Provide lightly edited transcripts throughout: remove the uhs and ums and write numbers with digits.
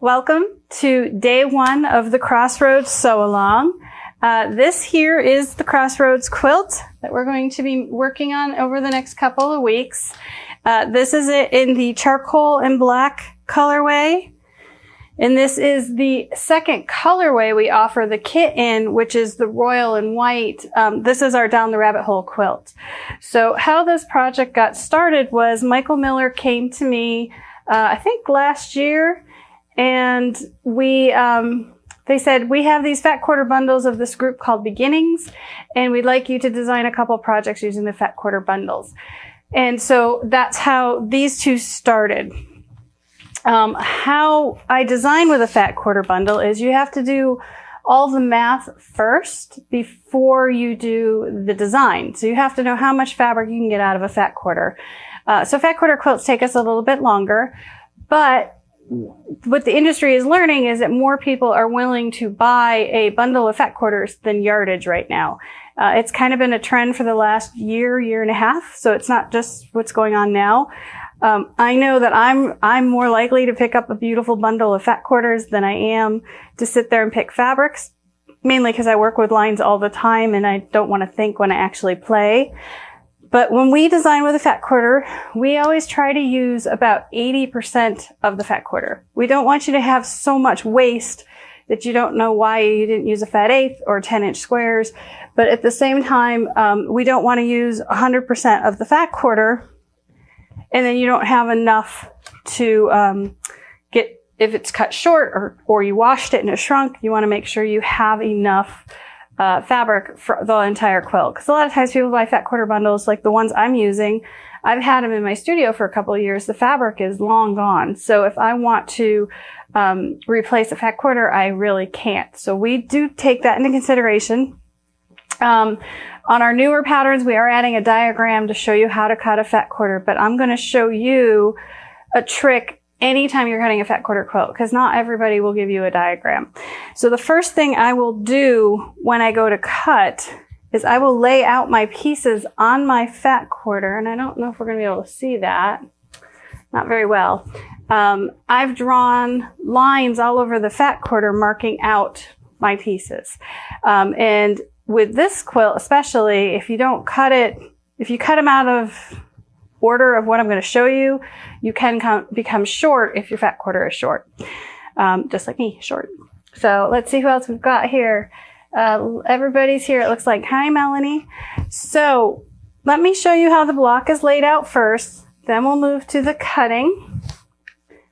Welcome to day one of the Crossroads Sew Along. This here is the Crossroads quilt that we're going to be working on over the next couple of weeks. This is it in the charcoal and black colorway. And this is the second colorway we offer the kit in, which is the royal and white. This is our Down the Rabbit Hole quilt. So how this project got started was Michael Miller came to me, I think last year, and they said, we have these fat quarter bundles of this group called Beginnings, and we'd like you to design a couple projects using the fat quarter bundles. And so that's how these two started. How I design with a fat quarter bundle is you have to do all the math first before you do the design. So you have to know how much fabric you can get out of a fat quarter. So fat quarter quilts take us a little bit longer, but what the industry is learning is that more people are willing to buy a bundle of fat quarters than yardage right now. It's kind of been a trend for the last year and a half. So it's not just what's going on now. I know that I'm more likely to pick up a beautiful bundle of fat quarters than I am to sit there and pick fabrics, mainly because I work with lines all the time and I don't want to think when I actually play. But when we design with a fat quarter, we always try to use about 80% of the fat quarter. We don't want you to have so much waste that you don't know why you didn't use a fat eighth or 10-inch squares. But at the same time, we don't want to use 100% of the fat quarter, and then you don't have enough to get, if it's cut short or you washed it and it shrunk, you want to make sure you have enough fabric for the entire quilt. Because a lot of times people buy fat quarter bundles like the ones I'm using. I've had them in my studio for a couple of years. The fabric is long gone. So if I want to replace a fat quarter, I really can't. So we do take that into consideration. On our newer patterns, we are adding a diagram to show you how to cut a fat quarter, but I'm going to show you a trick anytime you're cutting a fat quarter quilt, because not everybody will give you a diagram. So the first thing I will do when I go to cut is I will lay out my pieces on my fat quarter, and I don't know if we're going to be able to see that. Not very well. I've drawn lines all over the fat quarter marking out my pieces. And with this quilt especially, if you don't cut it, if you cut them out of order of what I'm going to show you, you can become short if your fat quarter is short. Just like me, short. So let's see who else we've got here. Everybody's here, it looks like. Hi, Melanie. So let me show you how the block is laid out first. Then we'll move to the cutting.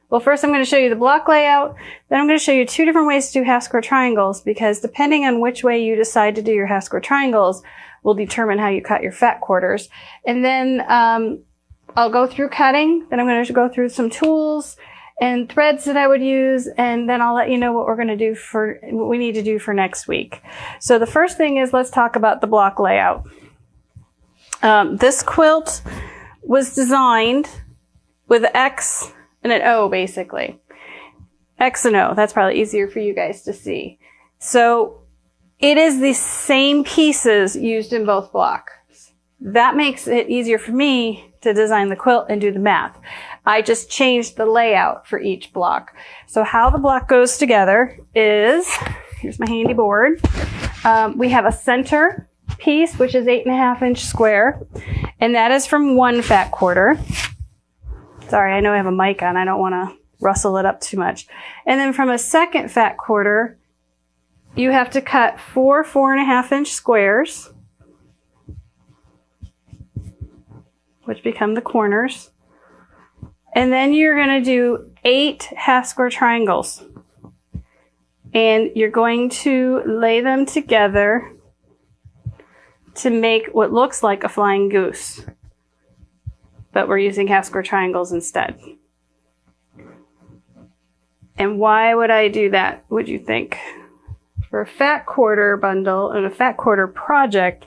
Well, first I'm going to show you the block layout. Then I'm going to show you two different ways to do half square triangles, because depending on which way you decide to do your half square triangles will determine how you cut your fat quarters. And then I'll go through cutting. Then I'm going to go through some tools and threads that I would use, and then I'll let you know what we're going to do what we need to do for next week. So the first thing is, let's talk about the block layout. This quilt was designed with an X and an O, basically. X and O. That's probably easier for you guys to see. So it is the same pieces used in both blocks. That makes it easier for me to design the quilt and do the math. I just changed the layout for each block. So how the block goes together is, here's my handy board. We have a center piece, which is 8.5-inch square, and that is from one fat quarter. Sorry, I know I have a mic on. I don't want to rustle it up too much. And then from a second fat quarter, you have to cut 4 4.5-inch squares, which become the corners. And then you're going to do 8 half square triangles. And you're going to lay them together to make what looks like a flying goose. But we're using half square triangles instead. And why would I do that, would you think? For a fat quarter bundle and a fat quarter project,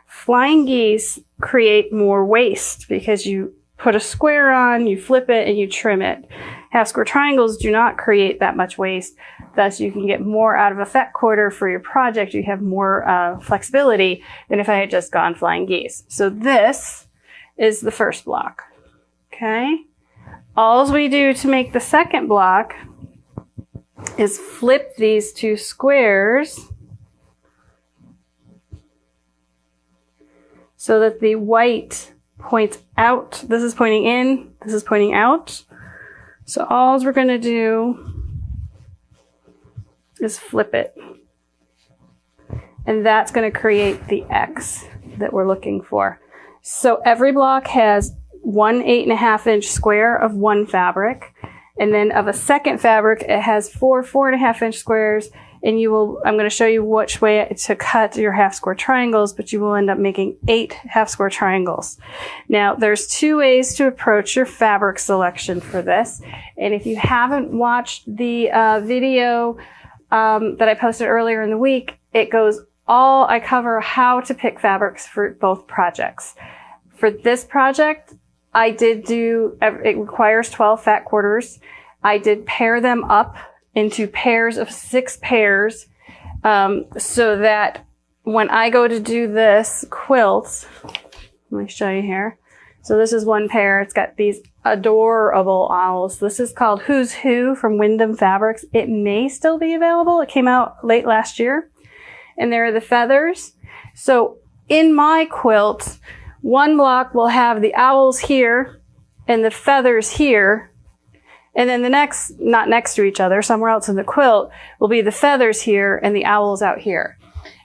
flying geese create more waste because you put a square on, you flip it, and you trim it. Half square triangles do not create that much waste. Thus, you can get more out of a fat quarter for your project. You have more flexibility than if I had just gone flying geese. So this is the first block. Okay? All we do to make the second block is flip these two squares so that the white points out. This is pointing in, this is pointing out. So all we're going to do is flip it. And that's going to create the X that we're looking for. So every block has one 8.5 inch square of one fabric. And then of a second fabric, it has four 4.5 inch squares. And I'm going to show you which way to cut your half square triangles, but you will end up making 8 half square triangles. Now, there's 2 ways to approach your fabric selection for this. And if you haven't watched the video that I posted earlier in the week, I cover how to pick fabrics for both projects. For this project, it requires 12 fat quarters. I did pair them up into pairs of 6 pairs, so that when I go to do this quilt, let me show you here. So this is one pair. It's got these adorable owls. This is called Who's Who from Wyndham Fabrics. It may still be available. It came out late last year. And there are the feathers. So in my quilt, one block will have the owls here and the feathers here. And then the next, not next to each other, somewhere else in the quilt, will be the feathers here and the owls out here.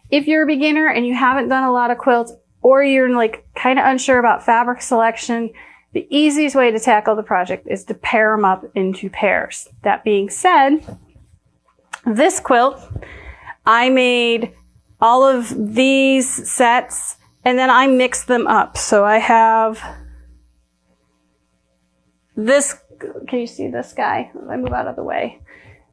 If you're a beginner and you haven't done a lot of quilts, or you're like kind of unsure about fabric selection, the easiest way to tackle the project is to pair them up into pairs. That being said, this quilt, I made all of these sets and then I mixed them up. So I have this. Can you see this guy? Let me move out of the way.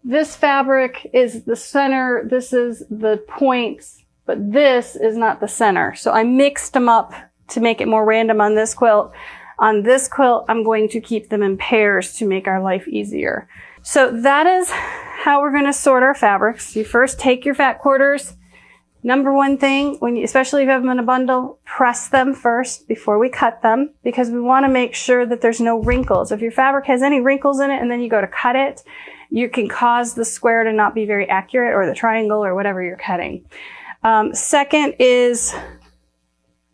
This fabric is the center. This is the points, but this is not the center. So I mixed them up to make it more random on this quilt. On this quilt, I'm going to keep them in pairs to make our life easier. So that is how we're going to sort our fabrics. You first take your fat quarters. Number one thing, especially if you have them in a bundle, press them first before we cut them, because we want to make sure that there's no wrinkles. If your fabric has any wrinkles in it and then you go to cut it, you can cause the square to not be very accurate, or the triangle, or whatever you're cutting. Second is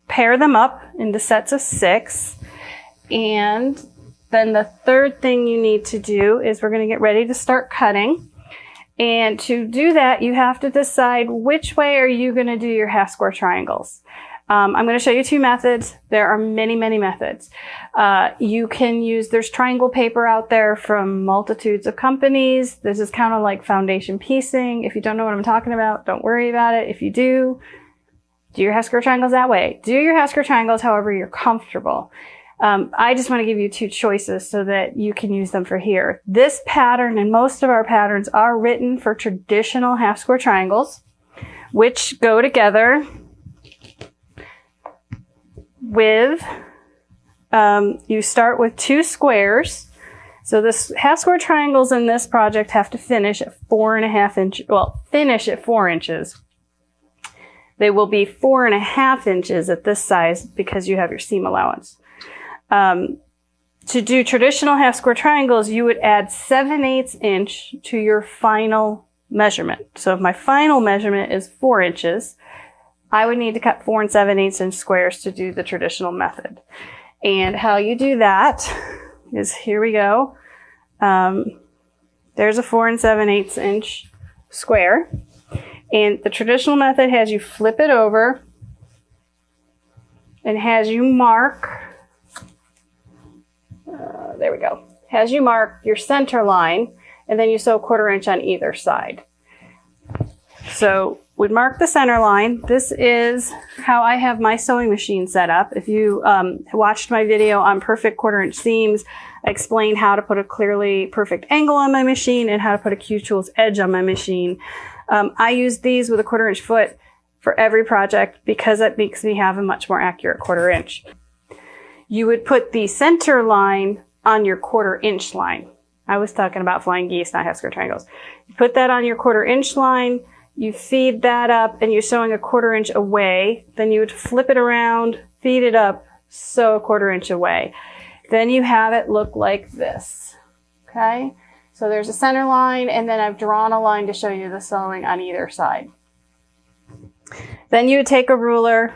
pair them up into sets of 6. And then the third thing you need to do is we're going to get ready to start cutting. And to do that, you have to decide which way are you going to do your half square triangles. I'm going to show you 2 methods. There are many, many methods. You can use, there's triangle paper out there from multitudes of companies. This is kind of like foundation piecing. If you don't know what I'm talking about, don't worry about it. If you do your half square triangles that way. Do your half square triangles however you're comfortable. I just want to give you 2 choices so that you can use them for here. This pattern and most of our patterns are written for traditional half square triangles, which go together with, you start with 2 squares. So this half square triangles in this project have to finish at 4.5 inches, finish at 4 inches. They will be 4.5 inches at this size because you have your seam allowance. To do traditional half square triangles, you would add 7/8 inch to your final measurement. So if my final measurement is 4 inches, I would need to cut 4 7/8 inch squares to do the traditional method. And how you do that is, here we go. There's a 4 7/8 inch square. And the traditional method has you flip it over and has you mark, there we go, has you mark your center line, and then you sew 1/4 inch on either side. So we'd mark the center line. This is how I have my sewing machine set up. If you watched my video on perfect 1/4 inch seams, I explained how to put a clearly perfect angle on my machine and how to put a Q-Tools edge on my machine. I use these with a 1/4 inch foot for every project because it makes me have a much more accurate 1/4 inch. You would put the center line on your 1/4 inch line. I was talking about flying geese, not half square triangles. You put that on your 1/4 inch line, you feed that up, and you're sewing a 1/4 inch away. Then you would flip it around, feed it up, sew a 1/4 inch away. Then you have it look like this, okay? So there's a center line, and then I've drawn a line to show you the sewing on either side. Then you would take a ruler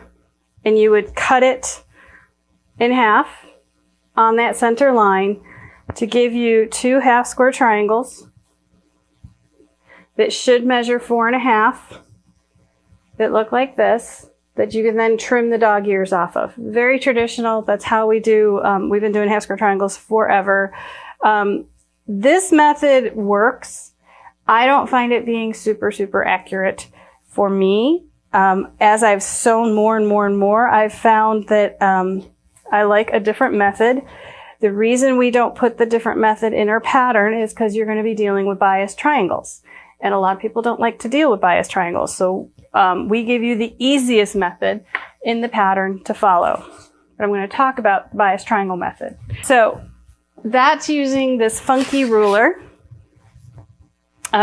and you would cut it in half on that center line to give you 2 half square triangles that should measure 4.5, that look like this, that you can then trim the dog ears off of. Very traditional. That's how we do, we've been doing half square triangles forever. This method works. I don't find it being super, super accurate for me. As I've sewn more and more and more, I've found that I like a different method. The reason we don't put the different method in our pattern is because you're going to be dealing with biased triangles. And a lot of people don't like to deal with biased triangles. So we give you the easiest method in the pattern to follow. But I'm going to talk about the biased triangle method. So that's using this funky ruler.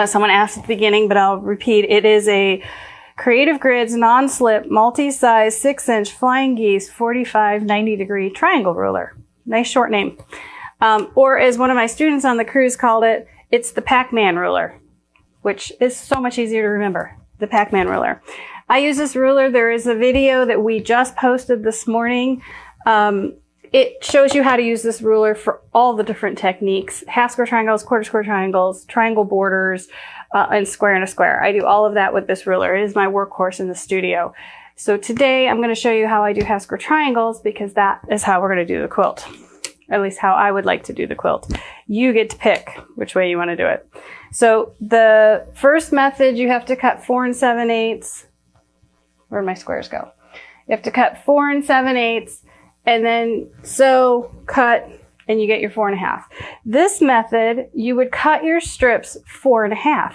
Someone asked at the beginning, but I'll repeat. It is a Creative Grids non-slip multi-size 6-inch Flying Geese 45 90-degree triangle ruler. Nice short name. Or as one of my students on the cruise called it, it's the Pac-Man ruler, which is so much easier to remember. The Pac-Man ruler. I use this ruler. There is a video that we just posted this morning. It shows you how to use this ruler for all the different techniques: half square triangles, quarter square triangles, triangle borders, and square and a square. I do all of that with this ruler. It is my workhorse in the studio. So today I'm going to show you how I do half square triangles, because that is how we're going to do the quilt. At least how I would like to do the quilt. You get to pick which way you want to do it. So the first method, you have to cut 4 7/8. Where'd my squares go? You have to cut 4 7/8 and then sew, cut, and you get your 4.5. This method, you would cut your strips 4.5,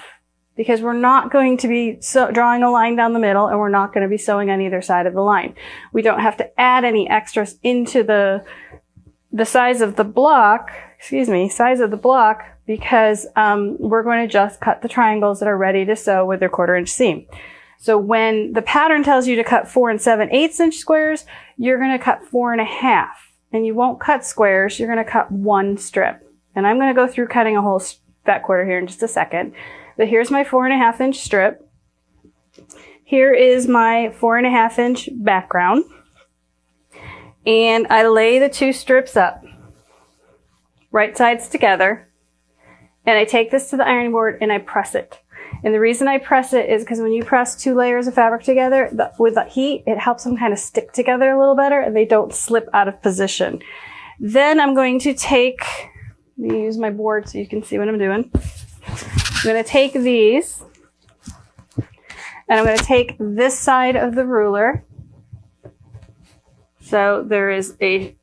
because we're not going to be drawing a line down the middle, and we're not going to be sewing on either side of the line. We don't have to add any extras into the size of the block, because we're going to just cut the triangles that are ready to sew with their 1/4 inch seam. So when the pattern tells you to cut 4 7/8 inch squares, you're going to cut 4.5, and you won't cut squares. You're going to cut 1 strip. And I'm going to go through cutting a whole fat quarter here in just a second. But here's my 4.5 inch strip. Here is my 4.5 inch background. And I lay the 2 strips up, right sides together, and I take this to the ironing board and I press it. And the reason I press it is because when you press 2 layers of fabric together, with the heat, it helps them kind of stick together a little better, and they don't slip out of position. Then I'm going to take, let me use my board so you can see what I'm doing. I'm going to take these, and I'm going to take this side of the ruler. So there is a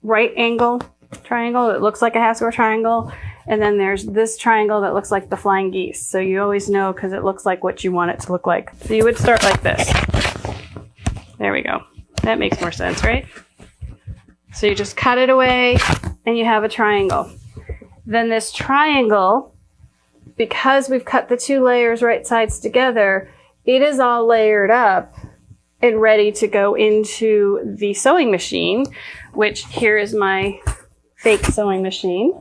right angle triangle that looks like a half square triangle, and then there's this triangle that looks like the Flying Geese. So you always know because it looks like what you want it to look like. So you would start like this. There we go. That makes more sense, right? So you just cut it away and you have a triangle. Then this triangle, because we've cut the 2 layers right sides together, it is all layered up and ready to go into the sewing machine, which here is my fake sewing machine.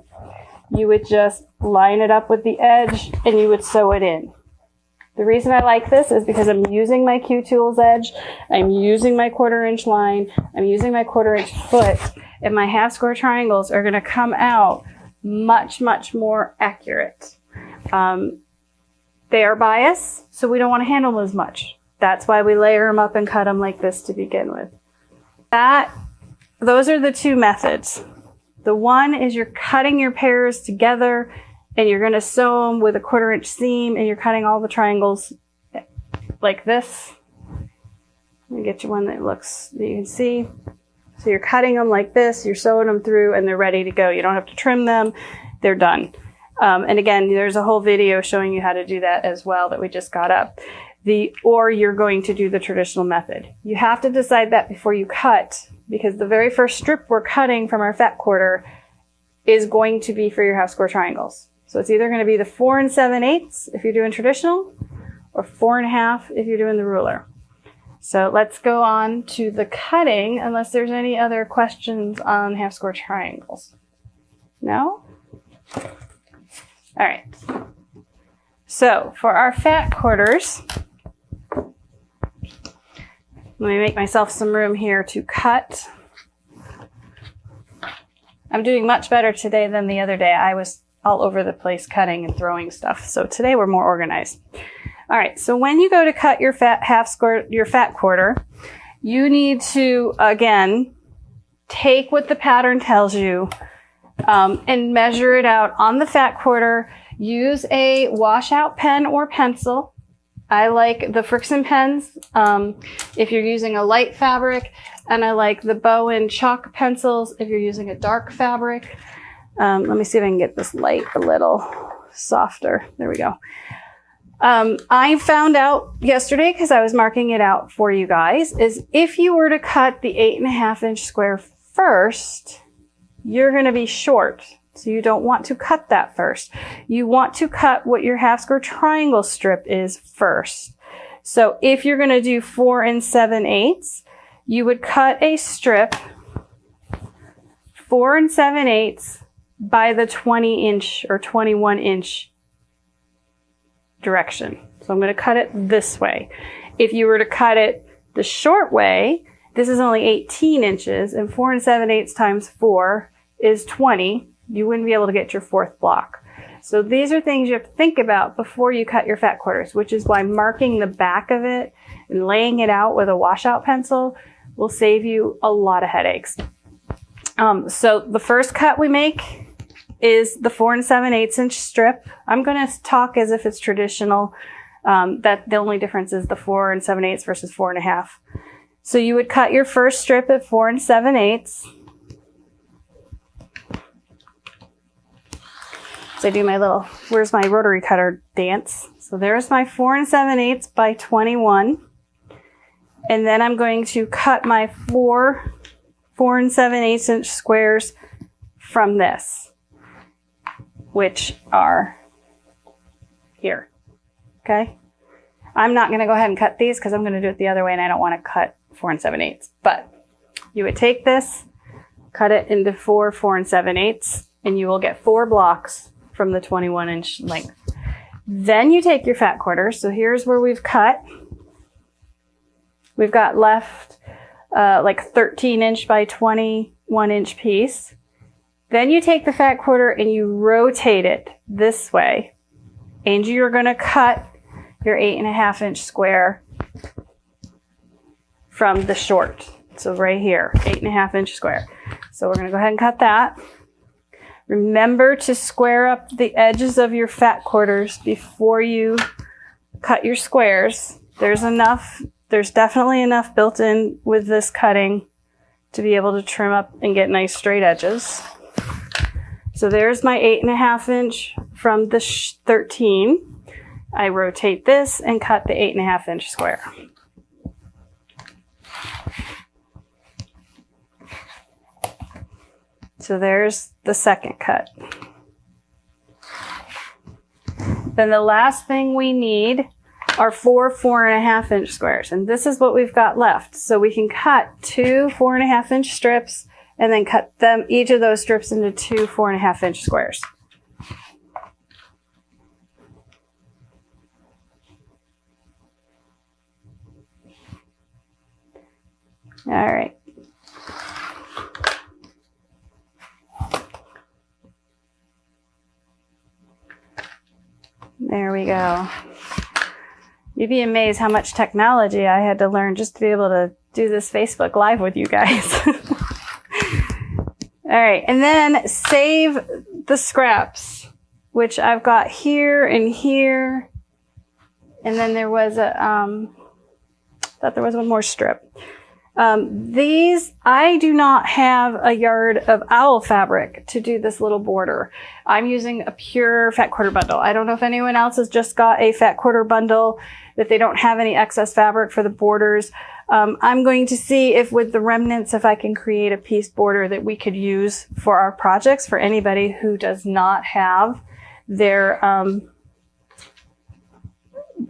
You would just line it up with the edge and you would sew it in. The reason I like this is because I'm using my Q-Tools edge, I'm using my 1/4 inch line, I'm using my 1/4 inch foot, and my half square triangles are going to come out much, much more accurate. They are biased, so we don't want to handle them as much. That's why we layer them up and cut them like this to begin with. Those are the 2 methods. The one is you're cutting your pairs together and you're going to sew them with a 1/4 inch seam, and you're cutting all the triangles like this. Let me get you one that you can see. So you're cutting them like this, you're sewing them through, and they're ready to go. You don't have to trim them. They're done. And again, there's a whole video showing you how to do that as well that we just got up. Or you're going to do the traditional method. You have to decide that before you cut, because the very first strip we're cutting from our fat quarter is going to be for your half square triangles. So it's either going to be the 4 7/8 if you're doing traditional, or 4.5 if you're doing the ruler. So let's go on to the cutting, unless there's any other questions on half square triangles. No? right. So for our fat quarters, let me make myself some room here to cut. I'm doing much better today than the other day. I was all over the place cutting and throwing stuff. So today we're more organized. All right, so when you go to cut your fat quarter, you need to, again, take what the pattern tells you and measure it out on the fat quarter. Use a washout pen or pencil. I like the Frixion pens if you're using a light fabric, and I like the Bowen chalk pencils if you're using a dark fabric. Let me see if I can get this light a little softer. There we go. I found out yesterday, because I was marking it out for you guys, is if you were to cut the 8.5 inch square first, you're going to be short. So you don't want to cut that first. You want to cut what your half square triangle strip is first. So if you're going to do 4 7/8, you would cut a strip 4 7/8 by the 20 inch or 21 inch direction. So I'm going to cut it this way. If you were to cut it the short way, this is only 18 inches, and 4 7/8 times 4 is 20. You wouldn't be able to get your fourth block. So these are things you have to think about before you cut your fat quarters, which is why marking the back of it and laying it out with a washout pencil will save you a lot of headaches. So the first cut we make is the 4 7/8 inch strip. I'm going to talk as if it's traditional, that the only difference is the 4 7/8 versus 4.5. So you would cut your first strip at 4 7/8. So I do my little, where's my rotary cutter dance? So there's my 4 7/8 by 21. And then I'm going to cut my 4 7/8 inch squares from this, which are here. Okay. I'm not going to go ahead and cut these because I'm going to do it the other way, and I don't want to cut 4 7/8. But you would take this, cut it into 4 7/8, and you will get 4 blocks from the 21 inch length. Then you take your fat quarters. So here's where we've cut. We've got left like 13 inch by 21 inch piece. Then you take the fat quarter and you rotate it this way. And you're going to cut your 8.5 inch square from the short. So right here, 8.5 inch square. So we're going to go ahead and cut that. Remember to square up the edges of your fat quarters before you cut your squares. There's definitely enough built in with this cutting to be able to trim up and get nice straight edges. So there's my 8.5 inch from the 13. I rotate this and cut the 8.5 inch square. So there's the second cut. Then the last thing we need are 4 4.5 inch squares. And this is what we've got left. So we can cut 2 4.5 inch strips and then cut them, each of those strips, into 2 4.5 inch squares. All right. There we go. You'd be amazed how much technology I had to learn just to be able to do this Facebook Live with you guys. All right, and then save the scraps, which I've got here and here. And then there was thought there was one more strip. These, I do not have a yard of owl fabric to do this little border. I'm using a pure fat quarter bundle. I don't know if anyone else has just got a fat quarter bundle that they don't have any excess fabric for the borders. I'm going to see if with the remnants, if I can create a piece border that we could use for our projects for anybody who does not have their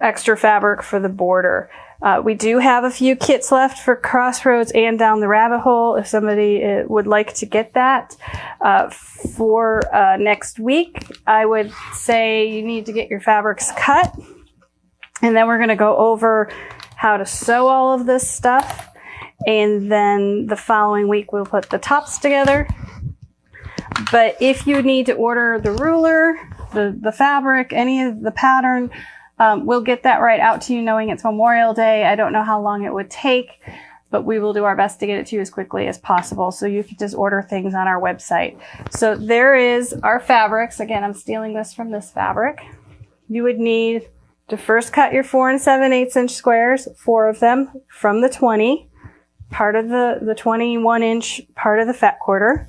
extra fabric for the border. We do have a few kits left for Crossroads and Down the Rabbit Hole if somebody would like to get that. For next week, I would say you need to get your fabrics cut. And then we're going to go over how to sew all of this stuff. And then the following week, we'll put the tops together. But if you need to order the ruler, the fabric, any of the pattern, we'll get that right out to you knowing it's Memorial Day. I don't know how long it would take, but we will do our best to get it to you as quickly as possible. So you can just order things on our website. So there is our fabrics. Again, I'm stealing this from this fabric. You would need to first cut your 4 7/8 inch squares, 4 of them from the 20, part of the 21 inch part of the fat quarter.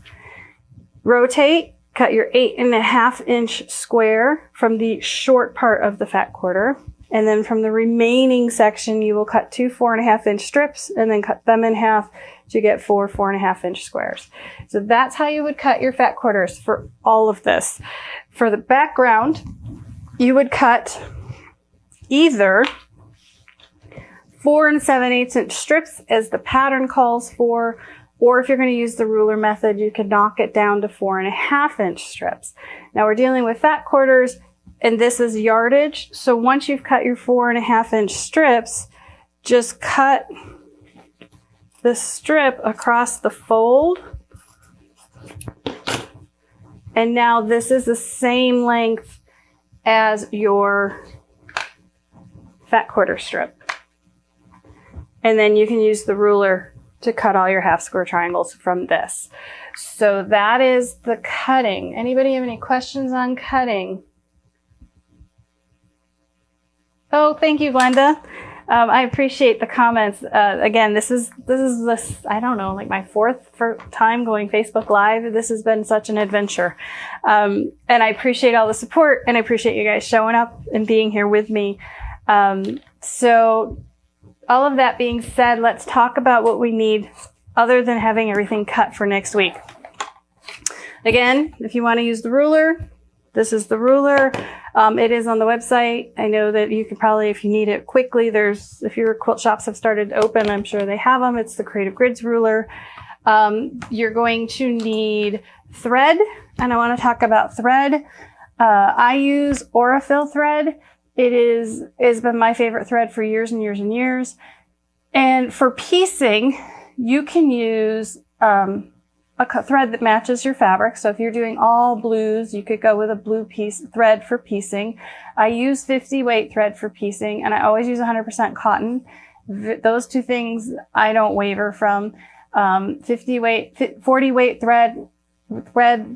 Rotate, cut your 8.5 inch square from the short part of the fat quarter. And then from the remaining section, you will cut 2 4.5 inch strips and then cut them in half to get 4 4.5 inch squares. So that's how you would cut your fat quarters for all of this. For the background, you would cut either 4 7/8 inch strips as the pattern calls for, or if you're going to use the ruler method, you could knock it down to 4.5 inch strips. Now we're dealing with fat quarters, and this is yardage. So once you've cut your 4.5 inch strips, just cut the strip across the fold. And now this is the same length as your fat quarter strip. And then you can use the ruler to cut all your half square triangles from this. So that is the cutting. Anybody have any questions on cutting? Oh, thank you, Glenda. I appreciate the comments. Again, this is I don't know, like my fourth time going Facebook Live. This has been such an adventure. And I appreciate all the support, and I appreciate you guys showing up and being here with me. So all of that being said, let's talk about what we need other than having everything cut for next week. Again, if you want to use the ruler, this is the ruler. It is on the website. I know that you could probably, if you need it quickly, if your quilt shops have started to open, I'm sure they have them. It's the Creative Grids ruler. You're going to need thread, and I want to talk about thread. I use Aurifil thread. It's been my favorite thread for years and years and years. And for piecing, you can use a thread that matches your fabric. So if you're doing all blues, you could go with a blue thread for piecing. I use 50 weight thread for piecing, and I always use 100% cotton. Those two things I don't waver from. 40 weight thread,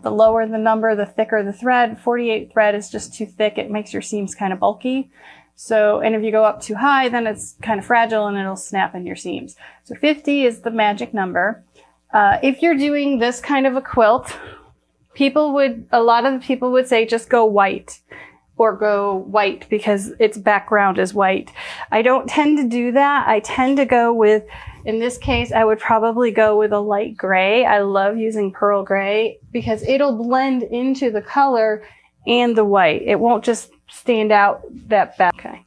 the lower the number, the thicker the thread. 48 thread is just too thick. It makes your seams kind of bulky. So, and if you go up too high, then it's kind of fragile and it'll snap in your seams. So 50 is the magic number. If you're doing this kind of a quilt, a lot of the people would say just go white or go white because its background is white. I don't tend to do that. I tend to go with, in this case, I would probably go with a light gray. I love using pearl gray because it'll blend into the color and the white. It won't just stand out that bad. Okay.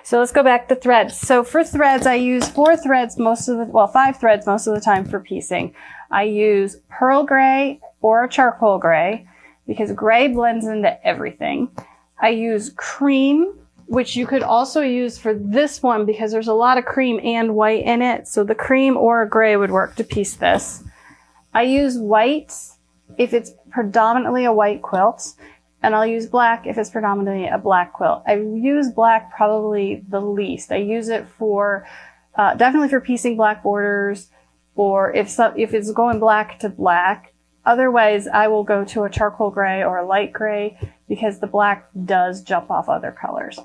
So let's go back to threads. So for threads, I use 5 threads most of the time for piecing. I use pearl gray or a charcoal gray because gray blends into everything. I use cream, which you could also use for this one because there's a lot of cream and white in it. So the cream or a gray would work to piece this. I use white if it's predominantly a white quilt. And I'll use black if it's predominantly a black quilt. I use black probably the least. I use it for, definitely for piecing black borders, or if it's going black to black. Otherwise, I will go to a charcoal gray or a light gray because the black does jump off other colors.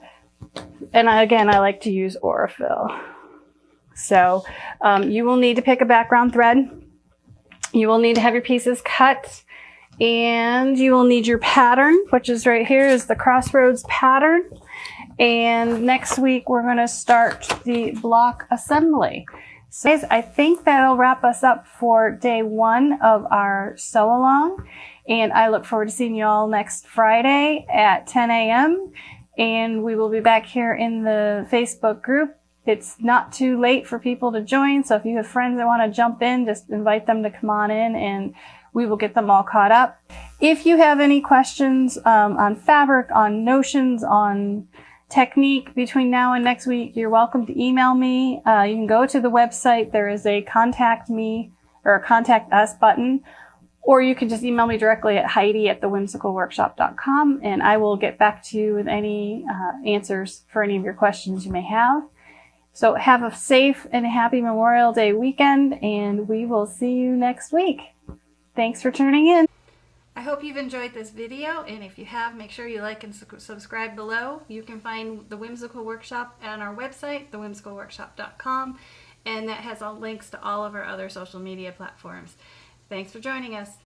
And again, I like to use Aurifil. So, you will need to pick a background thread. You will need to have your pieces cut. And you will need your pattern, which is right here, is the Crossroads Pattern. And next week, we're going to start the block assembly. So guys, I think that'll wrap us up for day 1 of our sew along. And I look forward to seeing you all next Friday at 10 a.m. And we will be back here in the Facebook group It's not too late for people to join, so if you have friends that want to jump in, just invite them to come on in and we will get them all caught up. If you have any questions on fabric, on notions, on technique between now and next week, you're welcome to email me. You can go to the website. There is a contact me or a contact us button, or you can just email me directly at heidi@thewhimsicalworkshop.com, and I will get back to you with any answers for any of your questions you may have. So have a safe and happy Memorial Day weekend, and we will see you next week. Thanks for tuning in. I hope you've enjoyed this video, and if you have, make sure you like and subscribe below. You can find the Whimsical Workshop on our website, thewhimsicalworkshop.com, and that has all links to all of our other social media platforms. Thanks for joining us.